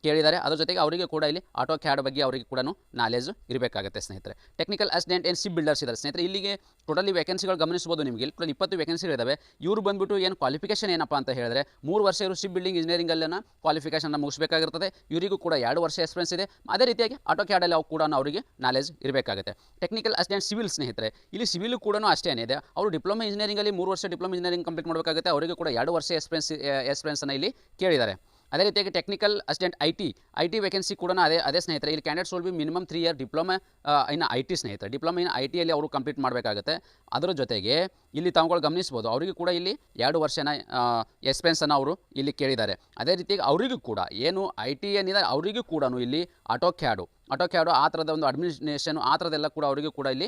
ಕೇಳಿದ್ದಾರೆ. ಅದ್ರ ಜೊತೆಗೆ ಅವರಿಗೆ ಕೂಡ ಇಲ್ಲಿ ಆಟೋ ಕ್ಯಾಡ್ ಬಗ್ಗೆ ಅವರಿಗೆ ಕೂಡ ನಾಲೆಜ್ ಇರಬೇಕಾಗುತ್ತೆ ಸ್ನೇಹಿತರೆ. ಟೆಕ್ನಿಕಲ್ ಅಸಿಸ್ಟೆಂಟ್ ಏನು ಶಿಪ್ ಬಿಲ್ಡರ್ಸ್ ಇದ್ದಾರೆ ಸ್ನೇಹಿತರೆ. ಇಲ್ಲಿಗೆ ಟೋಟಲಿ ವೇಕೆನ್ಸಿಗಳು ಗಮನಿಸ್ಬೋದು. ನಿಮಗೆ ಇಲ್ಲಿ ಟೋಟಲ್ 20 ವೇಕೆನ್ಸಿಗಳಿದ್ದಾವೆ. ಇವರು ಬಂದುಬಿಟ್ಟು ಏನು ಕ್ವಾಲಿಫಿಕೇಷನ್ ಏನಪ್ಪ ಅಂತ ಹೇಳಿದ್ರೆ 3 ವರ್ಷ ಇವರು ಶಿಪ್ ಬಿಲ್ಡಿಂಗ್ ಇಂಜಿನಿಯರಿಂಗಲ್ಲಿನ ಕ್ವಾಲಿಫಿಕೇಷನ್ನ ಮುಗಿಸಬೇಕಾಗಿರ್ತದೆ. ಇವರಿಗೂ ಕೂಡ 2 ವರ್ಷ ಎಕ್ಸ್ಪೀರಿಯನ್ಸ್ ಇದೆ. ಅದೇ ರೀತಿಯಾಗಿ ಆಟೋ ಕ್ಯಾಡಲ್ಲಿ ಅವು ಕೂಡ ಅವರಿಗೆ ನಾಲೆಜ್ ಇರಬೇಕಾಗುತ್ತೆ. ಟೆಕ್ನಿಕಲ್ ಅಸಿಸ್ಟೆಂಟ್ ಸಿವಿಲ್ ಸ್ನೇಹಿತರೆ, ಇಲ್ಲಿ ಸಿವಿಲ್ ಕೂಡ ಅಷ್ಟೇ ಇದೆ. ಅವರು ಡಿಪ್ಲೊಮಾ ಇಂಜಿನಿಯರಿಂಗಲ್ಲಿ 3 ವರ್ಷ ಡಿಪ್ಲೊಮಾ ಇಂಜಿನಿಯರಿಂಗ್ ಕಂಪ್ಲೀಟ್ ಮಾಡಬೇಕಾಗುತ್ತೆ. ಅವರಿಗೆ ಕೂಡ 2 ವರ್ಷ ಎಕ್ಸ್ಪೀರಿಯನ್ಸನ್ನು ಇಲ್ಲಿ ಕೇಳಿದ್ದಾರೆ. ಅದೇ ರೀತಿಯಾಗಿ technical assistant I T vacancy ಕೂಡ ಅದೇ ಸ್ನೇಹಿತರೆ. ಇಲ್ಲಿ candidates will be minimum 3 year diploma in IT ಸ್ನೇಹಿತರೆ. ಡಿಪ್ಲೊಮಾ ಇನ್ IT ಅವರು ಕಂಪ್ಲೀಟ್ ಮಾಡಬೇಕಾಗುತ್ತೆ. ಅದರ ಜೊತೆಗೆ ಇಲ್ಲಿ ತಾವುಗಳು ಗಮನಿಸ್ಬೋದು ಅವರಿಗೂ ಕೂಡ ಇಲ್ಲಿ 2 ವರ್ಷನ ಎಕ್ಸ್ಪೀರಿಯನ್ಸನ್ನು ಅವರು ಇಲ್ಲಿ ಕೇಳಿದ್ದಾರೆ. ಅದೇ ರೀತಿಯಾಗಿ ಅವರಿಗೂ ಕೂಡ ಏನು IT ಏನಿದೆ ಅವರಿಗೂ ಕೂಡ ಇಲ್ಲಿ ಆಟೋ ಕ್ಯಾಡು ಆ ಥರದ ಒಂದು ಅಡ್ಮಿನಿಸ್ಟ್ರೇಷನ್ ಆ ಥರದ್ದೆಲ್ಲ ಕೂಡ ಅವರಿಗೂ ಕೂಡ ಇಲ್ಲಿ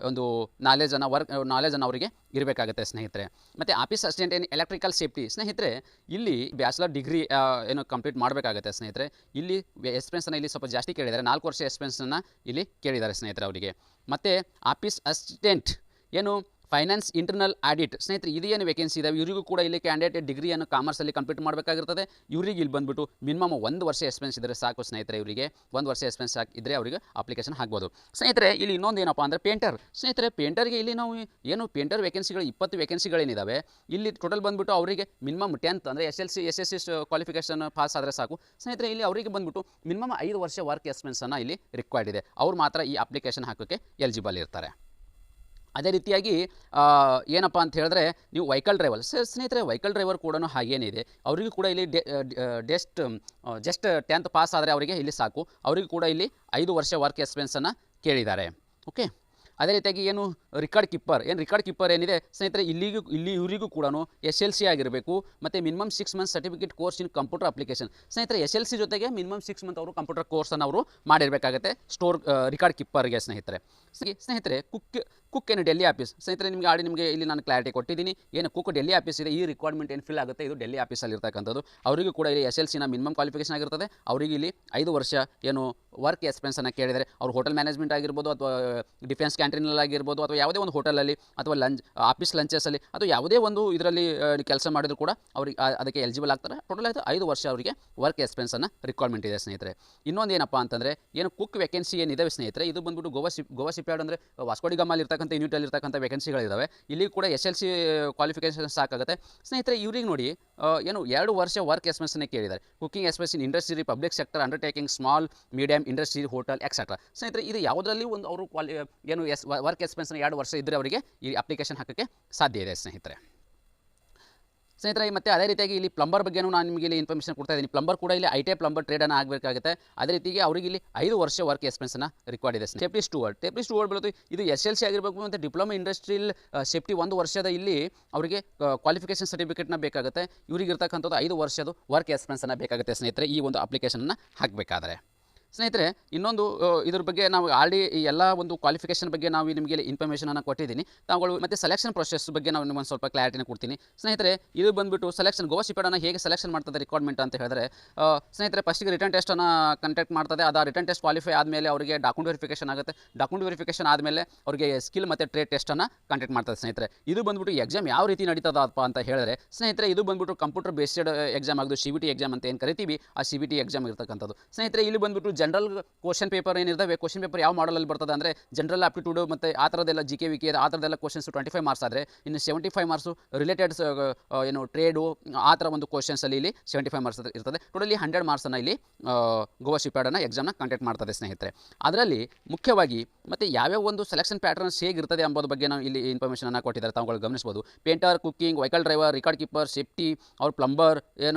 ಒಂದು ನಾಲೆಜನ್ನು ಅವರಿಗೆ ಇರಬೇಕಾಗುತ್ತೆ ಸ್ನೇಹಿತರೆ. ಮತ್ತು ಆಫೀಸ್ ಅಸಿಸ್ಟೆಂಟ್ ಏನು ಎಲೆಕ್ಟ್ರಿಕಲ್ ಸೇಫ್ಟಿ ಸ್ನೇಹಿತರೆ, ಇಲ್ಲಿ ಬ್ಯಾಚಲರ್ ಡಿಗ್ರಿ ಏನು ಕಂಪ್ಲೀಟ್ ಮಾಡಬೇಕಾಗುತ್ತೆ ಸ್ನೇಹಿತರೆ. ಇಲ್ಲಿ ಎಕ್ಸ್ಪೀರಿಯನ್ಸನ್ನು ಇಲ್ಲಿ ಸ್ವಲ್ಪ ಜಾಸ್ತಿ ಕೇಳಿದ್ದಾರೆ. 4 ವರ್ಷ ಎಕ್ಸ್ಪೀರಿಯನ್ಸನ್ನು ಇಲ್ಲಿ ಕೇಳಿದ್ದಾರೆ ಸ್ನೇಹಿತರೆ ಅವರಿಗೆ. ಮತ್ತು ಆಫೀಸ್ ಅಸಿಸ್ಟೆಂಟ್ ಏನು ಫೈನಾನ್ಸ್ ಇಂಟರ್ನಲ್ ಆಡಿಟ್ ಸ್ನೇಹಿತರೆ ಇದೇನು ವೇಕೆನ್ಸಿ ಇದಾವೆ ಇವರಿಗೂ ಕೂಡ ಇಲ್ಲಿ ಕ್ಯಾಂಡಿಡೇಟ್ ಡಿಗ್ರಿಯನ್ನು ಕಾಮರ್ಸಲ್ಲಿ ಕಂಪ್ಲೀಟ್ ಮಾಡಬೇಕಾಗಿರ್ತದೆ. ಇವರಿಗೆ ಇಲ್ಲಿ ಬಂದುಬಿಟ್ಟು ಮಿನಿಮಮ್ 1 ವರ್ಷ ಎಕ್ಸ್ಪೀರಿಯನ್ಸ್ ಇದ್ದರೆ ಸಾಕು ಸ್ನೇಹಿತರೆ. ಇವರಿಗೆ 1 ವರ್ಷ ಎಕ್ಸ್ಪೀರಿಯನ್ಸ್ ಇದ್ದರೆ ಅವರಿಗೆ ಅಪ್ಲಿಕೇಶನ್ ಹಾಕ್ಬೋದು. ಸ್ನೇಹಿತರೆ ಇಲ್ಲಿ ಇನ್ನೊಂದು ಏನಪ್ಪ ಅಂದರೆ ಪೇಂಟರ್. ಸ್ನೇಹಿತರೆ ಪೇಂಟರ್ಗೆ ಇಲ್ಲಿ ನಾವು ಏನು ಪೇಂಟರ್ ವೇಕೆನ್ಸಿಗಳು 20 ವೇಕೆನ್ಸಿಗಳೇನಿದ್ದಾವೆ. ಇಲ್ಲಿ ಟೋಟಲ್ ಬಂದುಬಿಟ್ಟು ಅವರಿಗೆ ಮಿನಿಮಮ್ 10th ಅಂದರೆ SSC ಕ್ವಾಲಿಫಿಕೇಷನ್ ಪಾಸ್ ಆದರೆ ಸಾಕು ಸ್ನೇಹಿತರೆ. ಇಲ್ಲಿ ಅವರಿಗೆ ಬಂದುಬಿಟ್ಟು ಮಿನಿಮಮ್ 5 ವರ್ಷ ವರ್ಕ್ ಎಕ್ಸ್ಪೀರಿಯನ್ಸನ್ನು ಇಲ್ಲಿ ರಿಕ್ವೈರ್ಡ್ ಇದೆ. ಅವ್ರು ಮಾತ್ರ ಈ ಅಪ್ಲಿಕೇಶನ್ ಹಾಕೋಕ್ಕೆ ಎಲಿಜಿಬಲ್ ಇರ್ತಾರೆ. ಅದೇ ರೀತಿಯಾಗಿ ಏನಪ್ಪ ಅಂತ ಹೇಳಿದ್ರೆ ನೀವು ವೆಹಿಕಲ್ ಡ್ರೈವರ್ ಸ್ನೇಹಿತರೆ ವೆಹಿಕಲ್ ಡ್ರೈವರ್ ಕೂಡ ಹಾಗೇನಿದೆ. ಅವರಿಗೂ ಕೂಡ ಇಲ್ಲಿ ಜಸ್ಟ್ 10th ಪಾಸ್ ಆದರೆ ಅವರಿಗೆ ಇಲ್ಲಿ ಸಾಕು. ಅವರಿಗೂ ಕೂಡ ಇಲ್ಲಿ 5 ವರ್ಷ ವರ್ಕ್ ಎಕ್ಸ್ಪೀರಿಯನ್ಸನ್ನು ಕೇಳಿದ್ದಾರೆ. ಓಕೆ, ಅದೇ ರೀತಿಯಾಗಿ ಏನು ರಿಕಾರ್ಡ್ ಕೀಪರ್ ಏನಿದೆ ಸ್ನೇಹಿತರೆ ಇವರಿಗೂ ಕೂಡ SLC ಆಗಿರಬೇಕು ಮತ್ತು minimum 6 months certificate course in computer application. ಸ್ನೇಹಿತರೆ SLC ಜೊತೆಗೆ ಮಿನಿಮಮ್ 6 ಮಂತ್ ಅವರು ಕಂಪ್ಯೂಟರ್ ಕೋರ್ಸನ್ನು ಅವರು ಮಾಡಿರಬೇಕಾಗುತ್ತೆ ರಿಕಾರ್ಡ್ ಕೀಪರ್ಗೆ ಸ್ನೇಹಿತರೆ ಕುಕ್ ಏನು ಡೆಲ್ಲಿ ಆಫೀಸ್ ಸ್ನೇಹಿತರೆ ನಿಮಗೆ ಇಲ್ಲಿ ನಾನು ಕ್ಲಾರಿಟಿ ಕೊಟ್ಟಿದ್ದೀನಿ. ಏನು ಕುಕ್ ಡೆಲ್ಲಿ ಆಫೀಸ್ ಇದೆ, ಈ ರಿಕ್ವೈರ್ಮೆಂಟ್ ಏನು ಫಿಲ್ ಆಗುತ್ತೆ ಇದು ಡೆಲ್ಲಿ ಆಫೀಸಲ್ಲಿ ಇರ್ತಕ್ಕಂಥದ್ದು. ಅವರಿಗೂ ಕೂಡ ಇಲ್ಲಿ SLCನ ಮಿನಿಮಮ್ ಕ್ವಾಲಿಫಿಕೇಷನ್ ಆಗಿರ್ತದೆ. ಅವರಿಗೆ ಇಲ್ಲಿ 5 ವರ್ಷ ಏನು ವರ್ಕ್ ಎಕ್ಸ್ಪೀರಿಯನ್ಸನ್ನು ಕೇಳಿದರೆ ಅವರು ಹೋಟೆಲ್ ಮ್ಯಾನೇಜ್ಮೆಂಟ್ ಆಗಿರ್ಬೋದು ಅಥವಾ ಡಿಫೆನ್ಸ್ ಕ್ಯಾಂಟೀನಲ್ಲಿ ಆಗಿರ್ಬೋದು ಅಥವಾ ಯಾವುದೇ ಒಂದು ಹೋಟೆಲಲ್ಲಿ ಅಥವಾ ಆಫೀಸ್ ಲಂಚಸಲ್ಲಿ ಅಥವಾ ಯಾವುದೇ ಒಂದು ಇದರಲ್ಲಿ ಕೆಲಸ ಮಾಡಿದ್ರು ಕೂಡ ಅವ್ರಿಗೆ ಅದಕ್ಕೆ ಎಲಿಜಿಬಲ್ ಆಗ್ತಾರೆ. ಟೋಟಲ್ ಆಯಿತು 5 ವರ್ಷ ಅವರಿಗೆ ವರ್ಕ್ ಎಕ್ಸ್ಪೀರಿಯನ್ಸನ್ನು ರಿಕ್ವೈರ್ಮೆಂಟ್ ಇದೆ ಸ್ನೇಹಿತರೆ. ಇನ್ನೊಂದು ಏನಪ್ಪ ಅಂತಂದರೆ ಏನು ಕುಕ್ ವೇಕೆನ್ಸಿ ಏನಿದೆ ಸ್ನೇಹಿತರೆ ಇದು ಬಂದುಬಿಟ್ಟು ಗೋವಾ ಶಿಪ್ಯಾರ್ಡ್ ಅಂದರೆ ವಾಸ್ಕೋ ಡಿ ಗಾಮಲ್ಲಿ ಇರ್ತಕ್ಕಂಥ ಯೂನಿಟಲ್ಲಿ ಇರ್ತಕ್ಕಂಥ ವೇಕೆನ್ಸಿಗಳಿದ್ದಾವೆ. ಇಲ್ಲಿ ಕೂಡ SLC ಕ್ವಾಲಿಫಿಕೇಷನ್ ಸಾಕಾಗುತ್ತೆ ಸ್ನೇಹಿತರೆ. ಇವ್ರಿಗೆ ನೋಡಿ ಏನು 2 ವರ್ಷ ವರ್ಕ್ ಎಕ್ಸ್ಪೀರಿಯನ್ಸನ್ನೇ ಕೇಳಿದ್ದಾರೆ. Cooking experience in industry, public sector, undertaking, small medium industry, hotel etcetera. ಸ್ನೇಹಿತರೆ ಇದು ಯಾವುದರಲ್ಲಿ ಒಂದು ಅವರು ಏನು ವರ್ಕ್ ಎಕ್ಸ್ಪೀರಿಯನ್ಸ್ 2 ವರ್ಷ ಇದ್ದರೆ ಅವರಿಗೆ ಈ ಅಪ್ಲಿಕೇಶನ್ ಹಾಕೋಕ್ಕೆ ಸಾಧ್ಯ ಇದೆ ಸ್ನೇಹಿತರೆ. ಮತ್ತು ಅದೇ ರೀತಿಯಾಗಿ ಇಲ್ಲಿ ಪ್ಲಂಬರ್ ಬಗ್ಗೆನೂ ನಾನು ನಿಮಗೆ ಇಲ್ಲಿ ಇನ್ಫಾರ್ಮೇಷನ್ ಕೊಡ್ತಾ ಇದ್ದೀನಿ. ಪ್ಲಂಬರ್ ಕೂಡ ಇಲ್ಲಿ ITI ಪ್ಲಂಬರ್ ಟ್ರೇಡನ್ನು ಆಗಬೇಕಾಗುತ್ತೆ. ಅದೇ ರೀತಿಗೆ ಅವರಿಗೆ ಇಲ್ಲಿ 5 ವರ್ಷ ವರ್ಕ್ ಎಕ್ಸ್ಪೀರಿಯನ್ಸನ್ನು ರಿಕ್ವೈರ್ಡ್ ಇದೆ. ಸೇಫ್ಟಿ ಸ್ಟೂವರ್ಡ್ ಬರೋದು ಇದು SLC ಆಗಿರಬೇಕು ಮತ್ತು ಡಿಪ್ಲೊಮಾ ಇಂಡಸ್ಟ್ರಿಯಲ್ ಸೇಫ್ಟಿ 1 ವರ್ಷದ ಇಲ್ಲಿ ಅವರಿಗೆ ಕ್ವಾಲಿಫಿಕೇಷನ್ ಸರ್ಟಿಫಿಕೇಟ್ನ ಬೇಕಾಗುತ್ತೆ. ಇವರಿಗೆ ಇರ್ತಕ್ಕಂಥದ್ದು 5 ವರ್ಷದ ವರ್ಕ್ ಎಕ್ಸ್ಪೀರಿಯನ್ಸನ್ನು ಬೇಕಾಗುತ್ತೆ ಸ್ನೇಹಿತರೆ ಈ ಒಂದು ಅಪ್ಲಿಕೇಶನನ್ನು ಹಾಕಬೇಕಾದ್ರೆ. ಸ್ನೇಹಿತರೆ ಇನ್ನೊಂದು ಇದ್ರ ಬಗ್ಗೆ ನಾವು ಆಲ್ರೆಡಿ ಈ ಎಲ್ಲ ಒಂದು ಕ್ವಾಲಿಫಿಕೇಷನ್ ಬಗ್ಗೆ ನಾವು ನಿಮಗೆ ಇನ್ಫಾರ್ಮೇಷನನ್ನು ಕೊಟ್ಟಿದ್ದೀನಿ. ತಾವುಗಳು ಮತ್ತು ಸೆಲೆಕ್ಷನ್ ಪ್ರೊಸೆಸ್ ಬಗ್ಗೆ ನಾವು ನಿಮಗೆ ಸ್ವಲ್ಪ ಕ್ಲಾರಿಟಿನ ಕೊಡ್ತೀನಿ ಸ್ನೇಹಿತರೆ. ಇದು ಬಂದುಬಿಟ್ಟು ಸೆಲೆಕ್ಷನ್ ಗೋವಾ ಶಿಪ್ಯಾರ್ಡನ್ನು ಹೇಗೆ ಸೆಲೆಕ್ಷನ್ ಮಾಡ್ತದೆ ರಿಕ್ವೈರ್ಮೆಂಟ್ ಅಂತ ಹೇಳಿದ್ರೆ ಸ್ನೇಹಿತರೆ ಫಸ್ಟಿಗೆ ರಿಟರ್ನ್ ಟೆಸ್ಟನ್ನು ಕಂಡಕ್ಟ್ ಮಾಡ್ತದೆ. ಅದು ರಿಟರ್ನ್ ಟೆಸ್ಟ್ ಕ್ವಾಲಿಫೈ ಆದಮೇಲೆ ಅವರಿಗೆ ಡಾಕ್ಯುಮೆಂಟ್ ವೆರಿಫಿಕೇಷನ್ ಆಗುತ್ತೆ. ಡಾಕ್ಯುಮೆಂಟ್ ವೆರಿಫಿಕೇಷನ್ ಆದಮೇಲೆ ಅವರಿಗೆ ಸ್ಕಿಲ್ ಮತ್ತು ಟ್ರೇಡ್ ಟೆಸ್ಟನ್ನು ಕಂಡಕ್ಟ್ ಮಾಡ್ತದೆ ಸ್ನೇಹಿತರೆ. ಇದು ಬಂದುಬಿಟ್ಟು ಎಕ್ಸಾಮ್ ಯಾವ ರೀತಿ ನಡೀತದಪ್ಪ ಅಂತ ಹೇಳಿದ್ರೆ ಸ್ನೇಹಿತರೆ ಇದು ಬಂದುಬಿಟ್ಟು ಕಂಪ್ಯೂಟರ್ ಬೇಸ್ಡ್ ಎಕ್ಸಾಮ್ ಆಗೋದು CVT ಎಕ್ಸಾಮ್ ಅಂತ ಏನು ಕರಿತೀವಿ ಆ CVT ಎಕ್ಸಾಮ್ ಇರ್ತಕ್ಕಂಥದ್ದು ಸ್ನೇಹಿತರೆ. ಇಲ್ಲಿ ಬಂದುಬಿಟ್ಟು ಜನರಲ್ ಕ್ವಶನ್ ಪೇಪರ್ ಏನಿರ್ತವೆ ಕ್ವಶನ್ ಪೇಪರ್ ಯಾವ ಮಾಡಲಲ್ಲಿ ಬರ್ತದೆ ಅಂದರೆ ಜನರಲ್ ಆಪ್ಟಿಟ್ಯೂಡ್ ಮತ್ತು ಆ ಥರದ್ದೆಲ್ಲ GK ವಿಕೆ ಆ ಥರದ್ದೆಲ್ಲ ಕ್ವಶನ್ಸ್ 25 ಮಾರ್ಕ್ಸ್ ಆದರೆ ಇನ್ನು 75 ಮಾರ್ಕ್ಸು ರಿಲೇಟೆಡ್ ಏನು ಟ್ರೇಡು ಆ ಥರ ಒಂದು ಕ್ವಶನ್ಸಲ್ಲಿ ಇಲ್ಲಿ 75 ಮಾರ್ಕ್ಸ್ ಇರ್ತದೆ. ಟೋಟಲಿ 100 ಮಾರ್ಕ್ಸನ್ನು ಇಲ್ಲಿ ಗೋವಾ ಶಿಪ್ಯಾರ್ಡನ್ನು ಎಕ್ಸಾಮ್ನ ಕಂಡಕ್ಟ್ ಮಾಡ್ತದೆ ಸ್ನೇಹಿತರೆ. ಅದರಲ್ಲಿ ಮುಖ್ಯವಾಗಿ ಮತ್ತು ಯಾವ್ಯಾವ ಒಂದು ಸೆಲೆಕ್ಷನ್ ಪ್ಯಾಟರ್ನ್ಸ್ ಹೇಗಿರ್ತದೆ ಎಂಬುದ್ರ ಬಗ್ಗೆ ನಾವು ಇಲ್ಲಿ ಇನ್ಫಾರ್ಮೇಷನನ್ನು ಕೊಟ್ಟಿದ್ದಾರೆ ತಾವುಗಳು ಗಮನಿಸ್ಬೋದು. Painter, cooking, vehicle driver, record keeper, safety ಅವ್ರ ಪ್ಲಂಬರ್